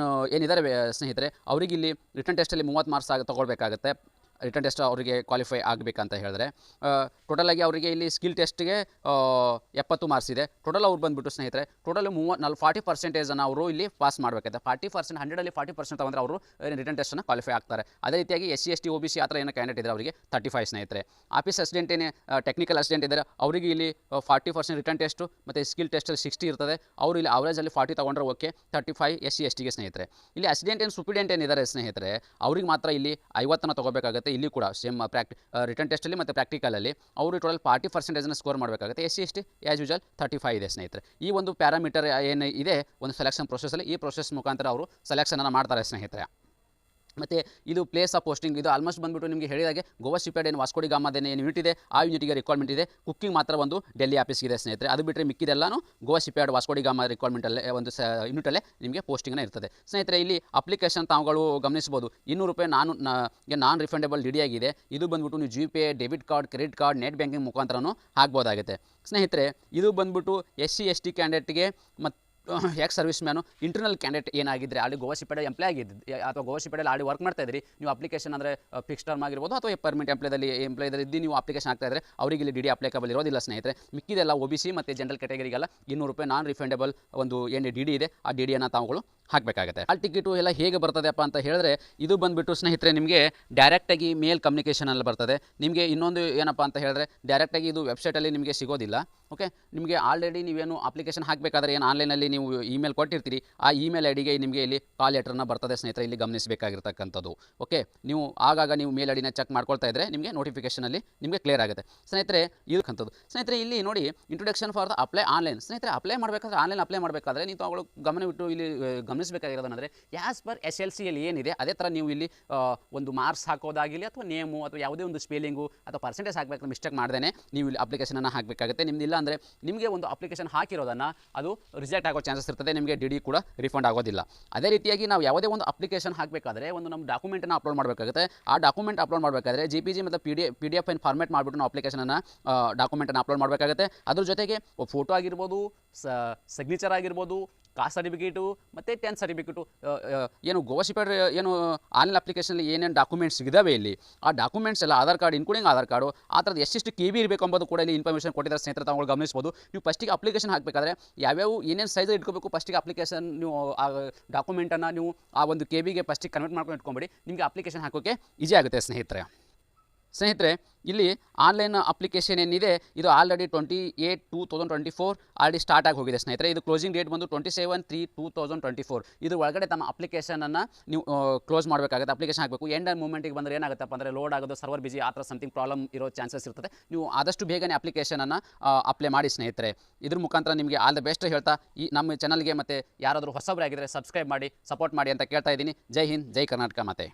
ಏನಿದ್ದಾರೆ ಸ್ನೇಹಿತರೆ ಅವರಿಗೆ ಇಲ್ಲಿ ರಿಟರ್ನ್ ಟೆಸ್ಟಲ್ಲಿ 30 ಮಾರ್ಕ್ಸ್ ತೊಗೊಳ್ಬೇಕಾಗುತ್ತೆ. ರಿಟರ್ನ್ ಟೆಸ್ಟ್ ಅವರಿಗೆ ಕ್ವಾಲಿಫೈ ಆಗಬೇಕಂತ ಹೇಳಿದ್ರೆ ಟೋಟಲಾಗಿ ಅವರಿಗೆ ಇಲ್ಲಿ ಸ್ಕಿಲ್ ಟೆಸ್ಟ್ಗೆ 70 ಮಾರ್ಕ್ಸ್ ಇದೆ. ಟೋಟಲ್ ಅವ್ರು ಬಂದುಬಿಟ್ಟು ಸ್ನೇಹಿತರೆ ಟೋಟಲ್ 40% ಅವರು ಇಲ್ಲಿ ಪಾಸ್ ಮಾಡಬೇಕಾಗುತ್ತೆ. 40% 100ಅಲ್ಲಿ 40% ಅಂದರೆ ಅವರು ರಿಟರ್ನ್ ಟೆಸ್ಟನ್ನು ಕ್ವಾಲಿಫೈ ಆಗ್ತಾರೆ. ಅದೇ ರೀತಿಯಾಗಿ SC ST OBC ಆ ಥರ ಏನೋ ಕ್ಯಾಂಡಿಡೇಟ್ ಇದ್ದಾರೆ ಅವರಿಗೆ 35 ಸ್ನೇಹಿತರೆ. ಆಫೀಸ್ ಅಸಿಸ್ಟೆಂಟ್ ಏನೇ ಟೆಕ್ನಿಕಲ್ ಅಸಿಸ್ಟೆಂಟ್ ಇದ್ದಾರೆ ಅವರಿಗೆ ಇಲ್ಲಿ 40% ರಿಟರ್ನ್ ಟೆಸ್ಟು ಮತ್ತು ಸ್ಕಿಲ್ ಟೆಸ್ಟಲ್ಲಿ 60 ಇರ್ತದೆ. ಅವರು ಇಲ್ಲಿ ಅವರೇಜಲ್ಲಿ 40 ತೊಗೊಂಡ್ರೆ ಓಕೆ. 35 SC STಗೆ ಸ್ನೇಹಿತರೆ. ಇಲ್ಲಿ ಅಸಿಸ್ಟೆಂಟ್ ಏನು ಸುಪಿಡೆಂಟ್ ಏನಿದ್ದಾರೆ ಸ್ನೇಹಿತರೆ ಅವ್ರಿಗೆ ಮಾತ್ರ ಇಲ್ಲಿ 50 ತೊಗೋಬೇಕಾಗುತ್ತೆ. ಇಲ್ಲಿ ಕೂಡ ಸೇಮ್ ರಿಟರ್ನ್ ಟೆಸ್ಟಲ್ಲಿ ಮತ್ತು ಪ್ರಾಕ್ಟಿಕಲಲ್ಲಿ ಅವರು ಟೋಟಲ್ 40% ಸ್ಕೋರ್ ಮಾಡಬೇಕಾಗುತ್ತೆ. SC ST ಆ್ಯಸ್ ಯೂಶಲ್ 35 ಇದೆ ಸ್ನೇಹಿತರೆ. ಈ ಒಂದು ಪ್ಯಾರಾಮೀಟರ್ ಏನು ಇದೆ ಒಂದು ಸೆಲೆಕ್ಷನ್ ಪ್ರೊಸೆಸಲ್ಲಿ ಈ ಪ್ರೊಸೆಸ್ ಮುಖಾಂತರ ಅವರು ಸೆಲೆಕ್ಷನನ್ನು ಮಾಡ್ತಾರೆ ಸ್ನೇಹಿತರೆ. ಮತ್ತು ಇದು ಪ್ಲೇಸ್ ಆಫ್ ಪೋಸ್ಟಿಂಗ್ ಇದು ಆಲ್ಮೋಸ್ಟ್ ಬಂದುಬಿಟ್ಟು ನಿಮಗೆ ಹೇಳಿದಾಗೆ ಗೋವಾ ಶಿಪ್ಯಾರ್ಡ್ ಏನು ವಾಸ್ಕೋ ಡಿ ಗಾಮಾದೇನೆ ಏನು ಯೂನಿಟ್ ಇದೆ ಆ ಯೂನಿಟ್ಗೆ ರಿಕ್ವೈರ್ಮೆಂಟ್ ಇದೆ. ಕುಕ್ಕಿಂಗ್ ಮಾತ್ರ ಒಂದು ಡೆಲ್ಲಿ ಆಫೀಸ್ಗಿದೆ ಸ್ನೇಹಿತರೆ. ಅದು ಬಿಟ್ಟರೆ ಮಿಕ್ಕಿದೆಲ್ಲನೂ ಗೋವಾ ಶಿಪ್ಯಾರ್ಡ್ ವಾಸ್ಕೋ ಡಿ ಗಾಮಾ ರಿಕ್ವೈರ್ಮೆಂಟಲ್ಲೇ ಒಂದು ಯೂನಿಟಲ್ಲೇ ನಿಮಗೆ ಪೋಸ್ಟಿಂಗನೇ ಇರ್ತದೆ ಸ್ನೇಹಿತರೆ. ಇಲ್ಲಿ ಅಪ್ಲಿಕೇಶನ್ ತಾವುಗಳು ಗಮನಿಸ್ಬೋದು. $200 ನಾನ್ ರಿಫಂಡೇಬಲ್ DD ಆಗಿದೆ. ಇದು ಬಂದುಬಿಟ್ಟು ನೀವು GPay, debit card, credit card, net banking ಮುಖಾಂತರನೂ ಹಾಕ್ಬೋದಾಗುತ್ತೆ ಸ್ನೇಹಿತರೆ. ಇದು ಬಂದುಬಿಟ್ಟು SC ST ಕ್ಯಾಂಡಿಡೇಟ್ಗೆ ಮತ್ತು ex service man internal candidate ಏನಾಗಿದ್ದರೆ ಅಲ್ಲಿ ಗೋವಾ ಶಿಪ್ಯಾರ್ಡ್ ಎಂಪ್ಲಾಯ್ ಆಗಿದ್ದು ಅಥವಾ ಗೋವಾ ಶಿಪ್ಯಾರ್ಡಲ್ಲಿ ಆಡಿ ವರ್ಕ್ ಮಾಡ್ತಾ ಇದ್ರಿ ನೀವು ಅಪ್ಲಿಕೇಶನ್ ಅಂದರೆ ಫಿಕ್ಸ್ ಟರ್ಮ್ ಆಗಿರ್ಬೋದು ಅಥವಾ ಪರ್ಮನೆಂಟ್ ಎಂಪ್ಲಾಯ್ದಲ್ಲಿ ಇದ್ದು ನೀವು ಅಪ್ಲಿಕೇಶನ್ ಆಗ್ತಾ ಇದ್ದರೆ ಅವರಿಗೆ ಇಲ್ಲಿ DD ಅಪ್ಲಿಕಬಲ್ ಇರೋದಿಲ್ಲ ಸ್ನೇಹಿತರೆ. ಮಿಕ್ಕಿದೆಲ್ಲ OBC ಮತ್ತು ಜನರಲ್ ಕ್ಯಾಟಗರಿಗೆಲ್ಲ $200 ನಾನ್ ರಿಫಂಡೇಬಲ್ ಒಂದು ಏನು DD ಇದೆ ಆ DDಯನ್ನು ತಾವುಗಳು ಹಾಕಬೇಕಾಗುತ್ತೆ. ಹಾಲ್ ಟಿಕೆಟು ಎಲ್ಲ ಹೇಗೆ ಬರ್ತದೆಪ್ಪ ಅಂತ ಹೇಳಿದ್ರೆ ಇದು ಬಂದುಬಿಟ್ಟು ಸ್ನೇಹಿತರೆ ನಿಮಗೆ ಡೈರೆಕ್ಟಾಗಿ ಮೇಲ್ ಕಮ್ಯುನಿಕೇಷನಲ್ಲಿ ಬರ್ತದೆ. ನಿಮಗೆ ಇನ್ನೊಂದು ಏನಪ್ಪ ಅಂತ ಹೇಳಿದ್ರೆ ಡೈರೆಕ್ಟಾಗಿ ಇದು ವೆಬ್ಸೈಟಲ್ಲಿ ನಿಮಗೆ ಸಿಗೋದಿಲ್ಲ. ಓಕೆ, ನಿಮಗೆ ಆಲ್ರೆಡಿ ನೀವೇನು ಅಪ್ಲಿಕೇಶನ್ ಹಾಕಬೇಕಾದ್ರೆ ಏನು ಆನ್ಲೈನಲ್ಲಿ ನೀವು ಇಮೇಲ್ ಕೊಟ್ಟಿರ್ತೀರಿ, ಆ ಇಮೇಲ್ ಐಡಿಗೆ ನಿಮಗೆ ಇಲ್ಲಿ ಕಾಲ್ ಲೆಟರ್ನ ಬರ್ತದೆ ಸ್ನೇಹಿತರೆ, ಇಲ್ಲಿ ಗಮನಿಸಬೇಕಾಗಿರ್ತಕ್ಕಂಥದ್ದು. ಓಕೆ, ನೀವು ಆಗಾಗ ನೀವು ಮೇಲ್ ಐಡಿನ ಚೆಕ್ ಮಾಡ್ಕೊಳ್ತಾ ಇದ್ದರೆ ನಿಮಗೆ ನೋಟಿಫಿಕೇಷನಲ್ಲಿ ನಿಮಗೆ ಕ್ಲಿಯರ್ ಆಗುತ್ತೆ ಸ್ನೇಹಿತರೆ. ಇದಕ್ಕಂಥದ್ದು ಸ್ನೇಹಿತರೆ ಇಲ್ಲಿ ನೋಡಿ introduction for the apply online. ಸ್ನೇಹಿತರೆ ಅಪ್ಲೈ ಮಾಡಬೇಕಾದ್ರೆ ಆನ್ಲೈನ್ ಅಪ್ಲೈ ಮಾಡಬೇಕಾದ್ರೆ ನೀವು ತಾವುಗಳು ಗಮನವಿಟ್ಟು ಇಲ್ಲಿ ಗಮನಿಸಬೇಕಾಗಿರೋದಂದರೆ ಆ್ಯಸ್ ಪರ್ SLCಯಲ್ಲಿ ಏನಿದೆ ಅದೇ ಥರ ನೀವು ಇಲ್ಲಿ ಒಂದು ಮಾರ್ಕ್ಸ್ ಹಾಕೋದಾಗಿರಲಿ ಅಥವಾ ನೇಮು ಅಥವಾ ಯಾವುದೇ ಒಂದು ಸ್ಪೆಲ್ಲಿಂಗು ಅಥವಾ ಪರ್ಸೆಂಟೇಜ್ ಹಾಕಬೇಕು ಮಿಸ್ಟೇಕ್ ಮಾಡ್ದೇ ನೀವು ಇಲ್ಲಿ ಅಪ್ಲಿಕೇಶನನ್ನು ಹಾಕಬೇಕಾಗುತ್ತೆ. ನಿಮ್ದಿಲ್ಲ ಅಂದರೆ ನಿಮಗೆ ಒಂದು ಅಪ್ಲಿಕೇಶನ್ ಹಾಕಿರೋದನ್ನು ಅದು ರಿಜೆಕ್ಟ್ ಆಗೋ ಚಾನ್ಸಸ್ ಇರ್ತದೆ, ನಿಮಗೆ ಡಿ ಕೂಡ ರಿಫಂಡ್ ಆಗೋದಿಲ್ಲ. ಅದೇ ರೀತಿಯಾಗಿ ನಾವು ಯಾವುದೇ ಒಂದು ಅಪ್ಲಿಕೇಶನ್ ಹಾಕಬೇಕಾದ್ರೆ ಒಂದು ನಮ್ಮ ಡಾಕ್ಯುಮೆಂಟನ್ನು ಅಪ್ಲೋಡ್ ಮಾಡಬೇಕಾಗುತ್ತೆ. ಆ ಡಾಕ್ಯುಮೆಂಟ್ ಅಪ್ಲೋಡ್ ಮಾಡಬೇಕಾದ್ರೆ JPG ಮತ್ತು PDF ಫೈಲ್ ಫಾರ್ಮೇಟ್ ಮಾಡಿಬಿಟ್ಟು ನಾವು ಅಪ್ಲಿಕೇಶನನ್ನು ಡಾಕ್ಯುಮೆಂಟನ್ನು ಅಪ್ಲೋಡ್ ಮಾಡಬೇಕಾಗುತ್ತೆ. ಅದ್ರ ಜೊತೆಗೆ ಫೋಟೋ ಆಗಿರ್ಬೋದು, ಸಿಗ್ನೇಚರ್ ಆಗಿರ್ಬೋದು, ಕಾಸ್ಟ್ ಸರ್ಟಿಫಿಕೇಟು ಮತ್ತು 10th ಸರ್ಟಿಫಿಕೇಟು, ಏನು ಗೋವಾ ಶಿಪ್ಯಾರ್ಡ್ ಏನು ಆನ್ಲೈನ್ ಅಪ್ಲಿಕೇಶನಲ್ಲಿ ಏನೇನು ಡಾಕ್ಯುಮೆಂಟ್ಸ್ ಇದಾವೆ ಇಲ್ಲಿ ಆ ಡಾಕ್ಯುಮೆಂಟ್ಸ್ ಎಲ್ಲ Aadhaar card including Aadhaar card ಆ ಥರದ್ದು ಎಷ್ಟು KB ಇರಬೇಕು ಎಂಬುದು ಕೂಡ ಇಲ್ಲಿ ಇನ್ಫಾರ್ಮೇಷನ್ ಕೊಟ್ಟಿದ್ದಾರೆ ಸ್ನೇಹಿತರೆ, ತಾವು ಗಮನಿಸ್ಬೋದು. ನೀವು ಫಸ್ಟಿಗೆ ಅಪ್ಲಿಕೇಶನ್ ಹಾಕಬೇಕಾದ್ರೆ ಯಾವ್ಯಾವ ಏನೇನು ಸೈಜ್ ಇಟ್ಕೋಬೇಕು ಫಸ್ಟಿಗೆ ಅಪ್ಲಿಕೇಶನ್ ನೀವು ಆ ಡಾಕ್ಯುಮೆಂಟನ್ನು ನೀವು ಆ ಒಂದು KBಗೆ ಫಸ್ಟಿಗೆ ಕನ್ವರ್ಟ್ ಮಾಡ್ಕೊಂಡು ಇಟ್ಕೊಂಬಿಡಿ, ನಿಮಗೆ ಅಪ್ಲಿಕೇಶನ್ ಹಾಕೋಕ್ಕೆ ಈಸಿ ಆಗುತ್ತೆ ಸ್ನೇಹಿತರೆ. ಇಲ್ಲಿ ಆನ್ಲೈನ್ ಅಪ್ಲಿಕೇಶನ್ ಏನಿದೆ ಇದು ಆಲ್ರೆಡಿ 28/2/2024 ಆಲ್ರೆಡಿ ಸ್ಟಾರ್ಟ್ ಆಗಿ ಹೋಗಿದೆ ಸ್ನೇಹಿತರೆ. ಇದು ಕ್ಲೋಸಿಂಗ್ ಡೇಟ್ ಬಂದು 27/3/2024. ಇದ್ರ ಒಳಗಡೆ ತಮ್ಮ ಅಪ್ಲಿಕೇಶನನ್ನು ನೀವು ಕ್ಲೋಸ್ ಮಾಡಬೇಕಾಗುತ್ತೆ, ಅಪ್ಲಿಕೇಶನ್ ಹಾಕಬೇಕು. ಎಂಡ್ ಮೂಮೆಂಟಿಗೆ ಬಂದರೆ ಏನಾಗುತ್ತಪ್ಪ ಅಂದರೆ ಲೋಡ್ ಆಗೋದು, ಸರ್ವರ್ ಬಿಜಿ ಆ ಥರ ಸಮಥಿಂಗ್ ಪ್ರಾಬ್ಲಮ್ ಇರೋ ಚಾನ್ಸಸ್ ಇರ್ತದೆ. ನೀವು ಆದಷ್ಟು ಬೇಗನೆ ಅಪ್ಲಿಕೇಶನನ್ನು ಅಪ್ಲೈ ಮಾಡಿ ಸ್ನೇಹಿತರೆ. ಇದ್ರ ಮುಖಾಂತರ ನಿಮಗೆ ಆಲ್ ದ ಬೆಸ್ಟ್ ಹೇಳ್ತಾ ಈ ನಮ್ಮ ಚಾನಲ್ಗೆ ಮತ್ತು ಯಾರಾದರೂ ಹೊಸಬರಾಗಿದ್ದರೆ ಸಬ್ಸ್ಕ್ರೈಬ್ ಮಾಡಿ ಸಪೋರ್ಟ್ ಮಾಡಿ ಅಂತ ಕೇಳ್ತಾ ಇದ್ದೀನಿ. ಜೈ ಹಿಂದ್, ಜೈ ಕರ್ನಾಟಕ ಮಾತೆ.